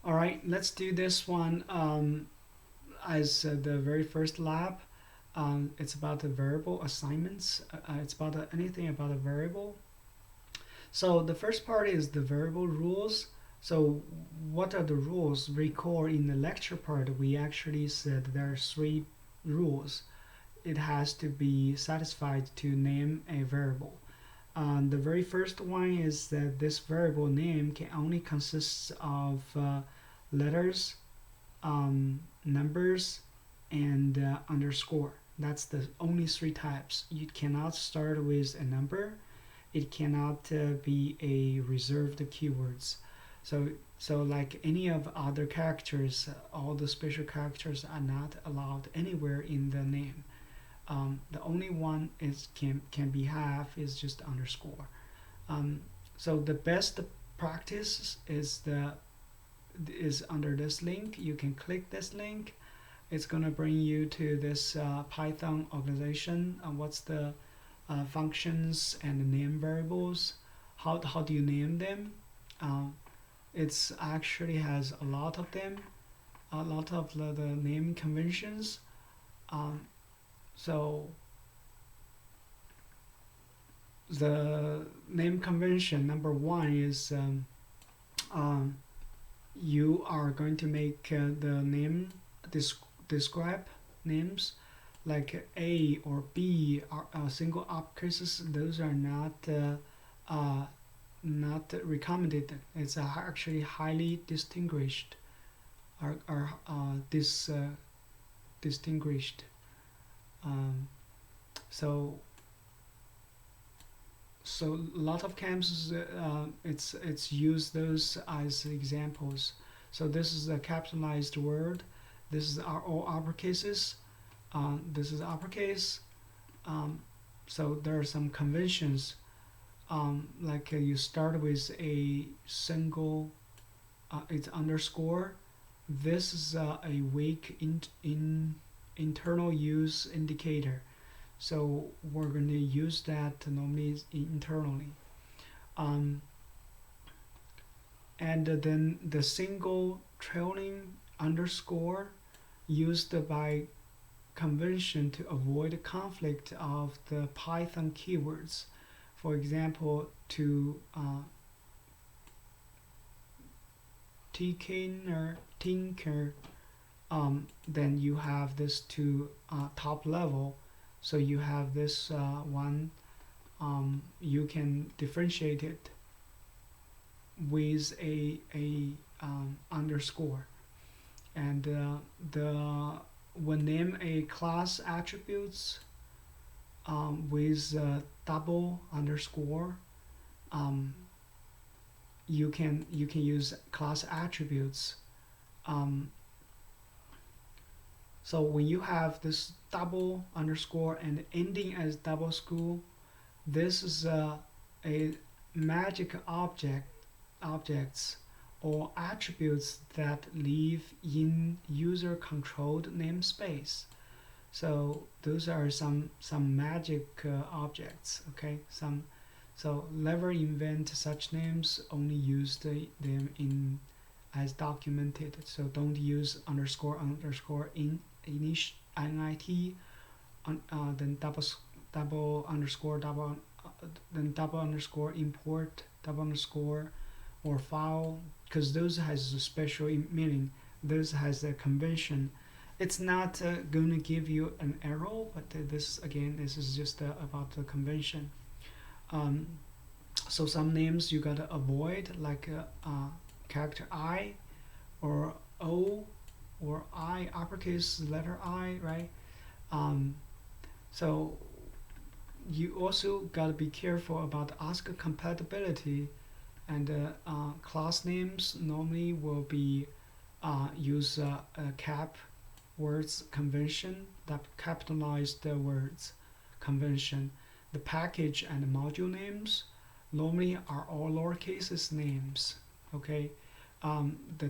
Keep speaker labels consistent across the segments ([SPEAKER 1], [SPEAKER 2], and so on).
[SPEAKER 1] All right, let's do this one as the very first lab. It's about the variable assignments. It's about anything about a variable. So the first part is the variable rules. So what are the rules? Recall in the lecture part, we actually said there are three rules. It has to be satisfied to name a variable. The very first one is that this variable name can only consist of letters, numbers, and underscore. That's the only three types. You cannot start with a number. It cannot be a reserved keywords. So like any of other characters, all the special characters are not allowed anywhere in the name. The only one is can be have is just underscore. Um, so the best practice is under this link. You can click this link. It's gonna bring you to this Python organization. What's the functions and name variables? How do you name them? It's actually has a lot of them, a lot of the name conventions. Um, so the name convention number one is um, you are going to make the name describe names like A or B are single uppercases. Those are not recommended. It's actually highly distinguished or distinguished. Um, so so a lot of campuses it's use those as examples. So this is a capitalized word. This is all uppercases. This is uppercase. Um, so there are some conventions like you start with a single it's underscore. This is a weak internal use indicator. So we're going to use that normally internally. Um, and then the single trailing underscore used by convention to avoid conflict of the Python keywords. For example, to tinker, then you have this to top level. So you have this one. You can differentiate it with a underscore, and the when name a class attributes with double underscore, um, you can use class attributes. Um, so when you have this double underscore and ending as double school, this is a magic objects or attributes that live in user controlled namespace. So those are some magic objects. Okay, some so never invent such names. Only use them in as documented. So don't use underscore in init then double underscore then double underscore import double underscore or file, because those has a special meaning. Those has a convention. It's not going to give you an error, but this is just about the convention. Um, so some names you gotta avoid, like character I or O or I uppercase letter I, right? Um, so you also gotta be careful about ASCII compatibility, and class names normally will be use cap words convention, that capitalized words convention. The package and module names normally are all lowercase names. Okay, the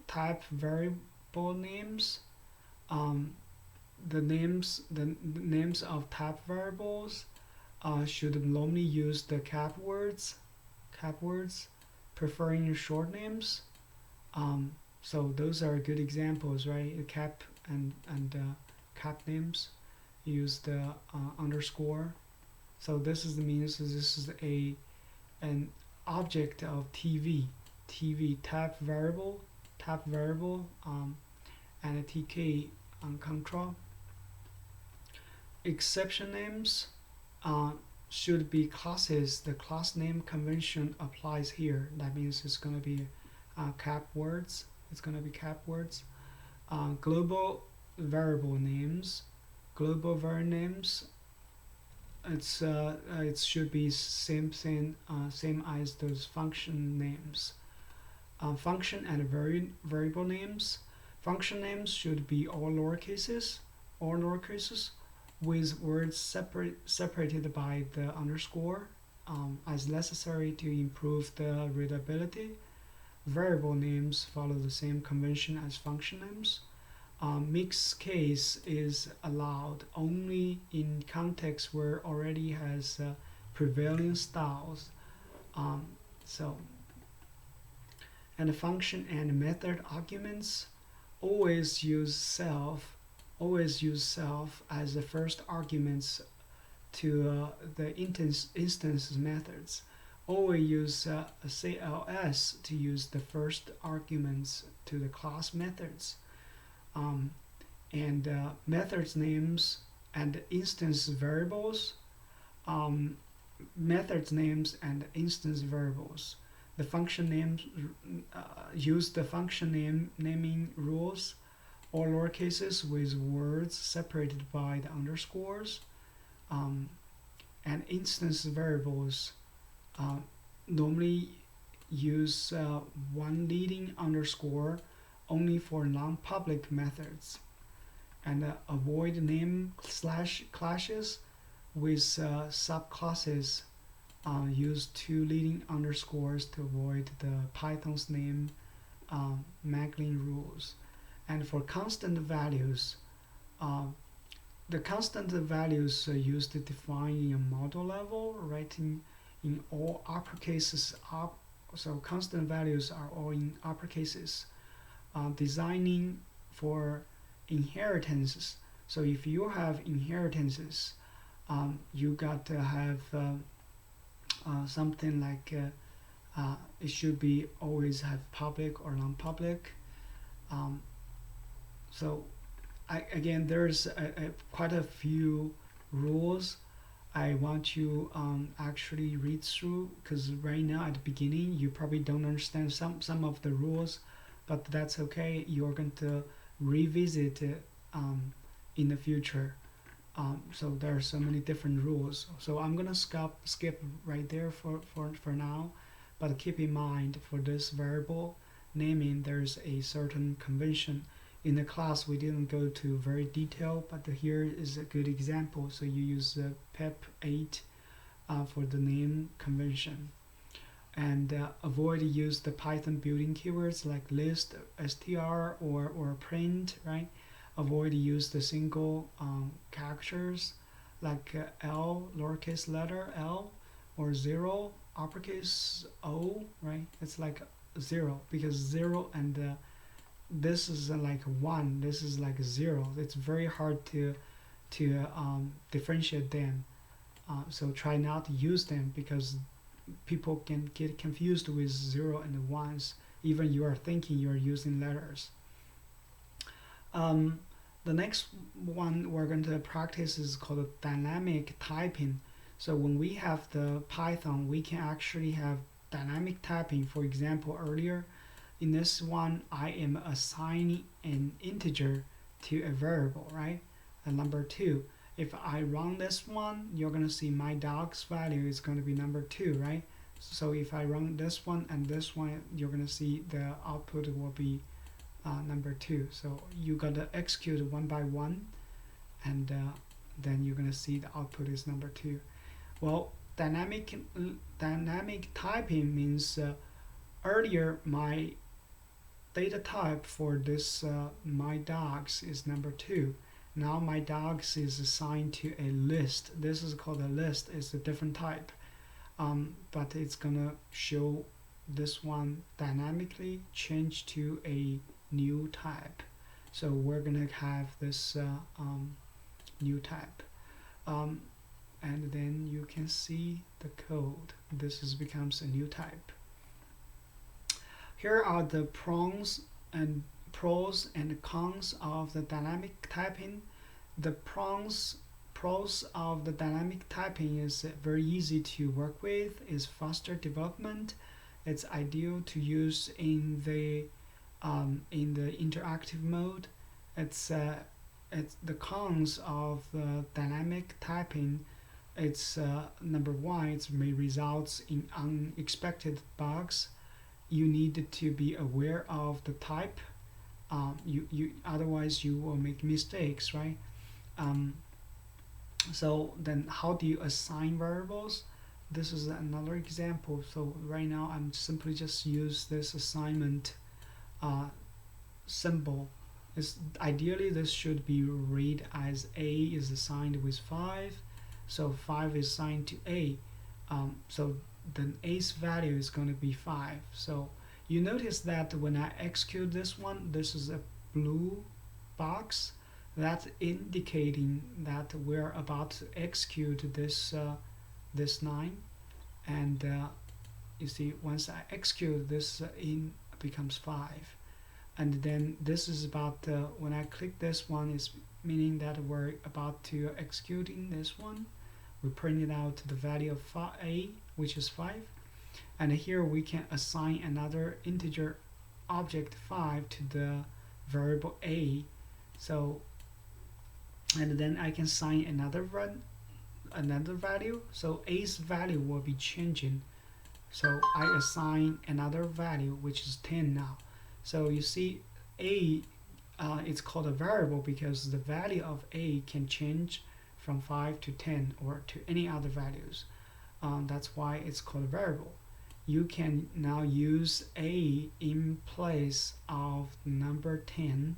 [SPEAKER 1] type variable names, um, the names of type variables should normally use the cap words, preferring short names. So those are good examples, right? Cap and cap names use the underscore. So this is the means. This is an object of TV tab variable, and a TK control. Exception names uh, should be classes. The class name convention applies here. That means it's going to be cap words. It's going to be cap words. Global variable names. Global variable names. It should be same as those function names. Function and variable names. Function names should be all lowercases, with words separated by the underscore, as necessary to improve the readability. Variable names follow the same convention as function names. Mixed case is allowed only in context where already has prevailing styles. Um, so, and the function and method arguments always use self as the first arguments to the instance methods. Always use CLS to use the first arguments to the class methods. And methods names and instance variables. Methods names and instance variables. The function names use the function naming rules, all lowercases with words separated by the underscores, and instance variables normally use one leading underscore only for non-public methods, and avoid name clashes with subclasses. Use two leading underscores to avoid the Python's name mangling rules. And for constant values, the constant values are used to define in a model level, writing in all uppercases. So constant values are all in uppercases. Designing for inheritances. So if you have inheritances, you got to have something like it should be always have public or non-public. So again, there's quite a few rules I want you actually read through, because right now at the beginning you probably don't understand some of the rules, but that's okay. You're going to revisit it in the future. So there are so many different rules. So I'm gonna skip right there for now, but keep in mind for this variable naming, there's a certain convention. In the class we didn't go to very detailed, but here is a good example. So you use the pep8 for the name convention, and avoid use the Python built-in keywords like list, str, or print, right? Avoid use the single characters like L, lowercase letter L, or 0, uppercase O, right? It's like 0, because 0 and this is like 1, this is like 0. It's very hard to differentiate them. So try not to use them, because people can get confused with 0 and 1s, even you are thinking you are using letters. The next one we're going to practice is called dynamic typing. So when we have the Python, we can actually have dynamic typing. For example, earlier in this one, I am assigning an integer to a variable, right? And number 2. If I run this one, you're going to see my dog's value is going to be number 2, right? So if I run this one and this one, you're going to see the output will be number 2. So you got to execute one by one, and then you're going to see the output is number 2. Well, dynamic typing means earlier my data type for this my dogs is number 2. Now my dogs is assigned to a list. This is called a list. It's a different type, but it's gonna show this one dynamically change to a new type. So we're gonna have this new type, and then you can see the code. This becomes a new type. Here are the pros and cons of the dynamic typing. The pros of the dynamic typing is very easy to work with, is faster development, it's ideal to use in the interactive mode. It's the cons of dynamic typing. It's number one, it may result in unexpected bugs. You need to be aware of the type. You otherwise you will make mistakes, right? So then how do you assign variables? This is another example. So right now I'm simply just use this assignment symbol. Ideally this should be read as A is assigned with 5, so 5 is assigned to A. So then A's value is going to be 5. So you notice that when I execute this one, this is a blue box. That's indicating that we're about to execute this 9, and you see once I execute this in becomes 5, and then this is about when I click this one is meaning that we're about to executing this one. We printed out the value of A, which is 5, and here we can assign another integer object 5 to the variable A. So and then I can assign another value, so A's value will be changing. So I assign another value which is 10 now. So you see A, it's called a variable because the value of A can change from 5 to 10 or to any other values. That's why it's called a variable. You can now use A in place of number 10.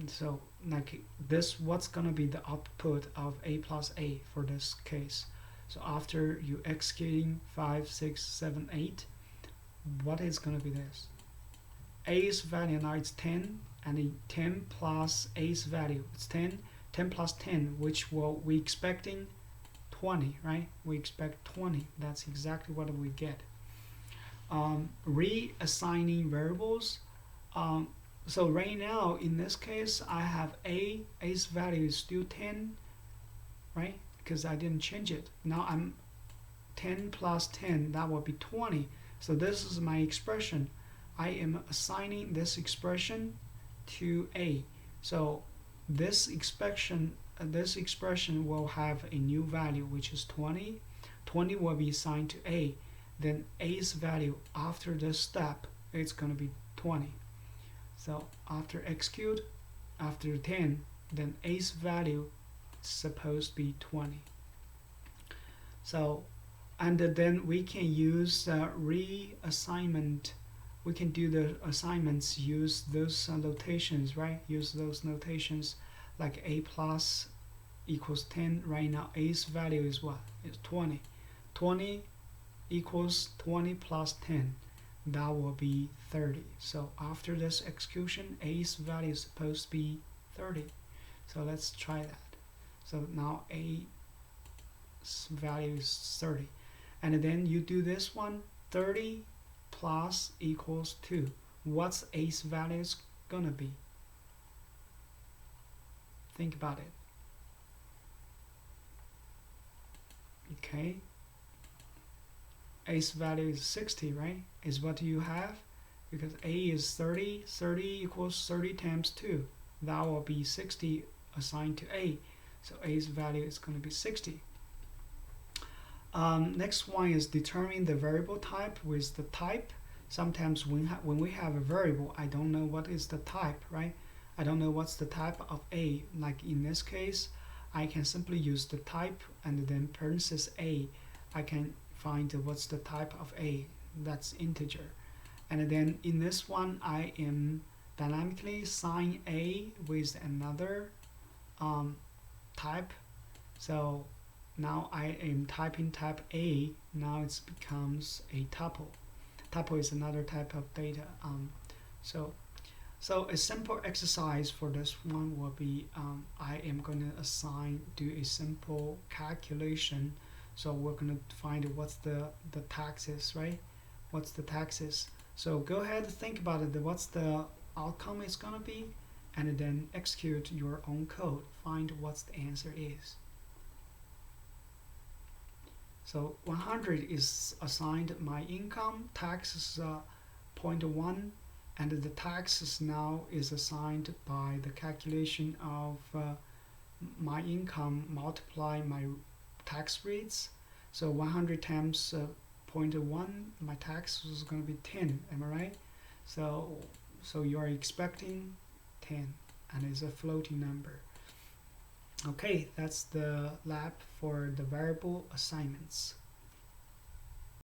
[SPEAKER 1] So like this, what's gonna be the output of A plus A for this case? So after you executing 5, 6, 7, 8, what is gonna be this? A's value now it's 10, and 10 plus A's value it's 10. 10 plus 10, which we expecting 20, right? We expect 20. That's exactly what we get. Reassigning variables. So right now in this case I have A's value is still 10, right? Because I didn't change it. Now I'm 10 plus 10, that will be 20. So this is my expression. I am assigning this expression to A. So this expression will have a new value which is 20. 20 will be assigned to A. Then A's value after this step it's going to be 20. So after execute, after 10, then A's value is supposed to be 20. So, and then we can use reassignment. We can do the assignments, use those notations, right? Use those notations like A plus equals 10. Right now A's value is what? It's 20. 20 equals 20 plus 10. That will be 30. So after this execution, A's value is supposed to be 30. So let's try that. So now A's value is 30. And then you do this one, 30 plus equals 2. What's A's value is gonna be? Think about it. Okay. A's value is 60, right? Is what you have, because A is 30. 30 equals 30 times 2. That will be 60 assigned to A. So A's value is going to be 60. Next one is determine the variable type with the type. Sometimes when we have a variable, I don't know what is the type, right? I don't know what's the type of A. Like in this case, I can simply use the type and then parenthesis A. I can find what's the type of A. That's integer. And then in this one, I am dynamically assign A with another type. So now I am typing type A. Now it becomes a tuple. Tuple is another type of data. So a simple exercise for this one will be I am going to do a simple calculation. So we're going to find what's the taxes, right? What's the taxes? So go ahead, think about it. What's the outcome is going to be, and then execute your own code. Find what the answer is. So 100 is assigned my income. Tax is 0.1, and the taxes now is assigned by the calculation of my income multiply my tax rates. So 100 times 0.1, my tax is going to be 10. Am I right? So you are expecting 10, and it's a floating number. Okay, that's the lab for the variable assignments.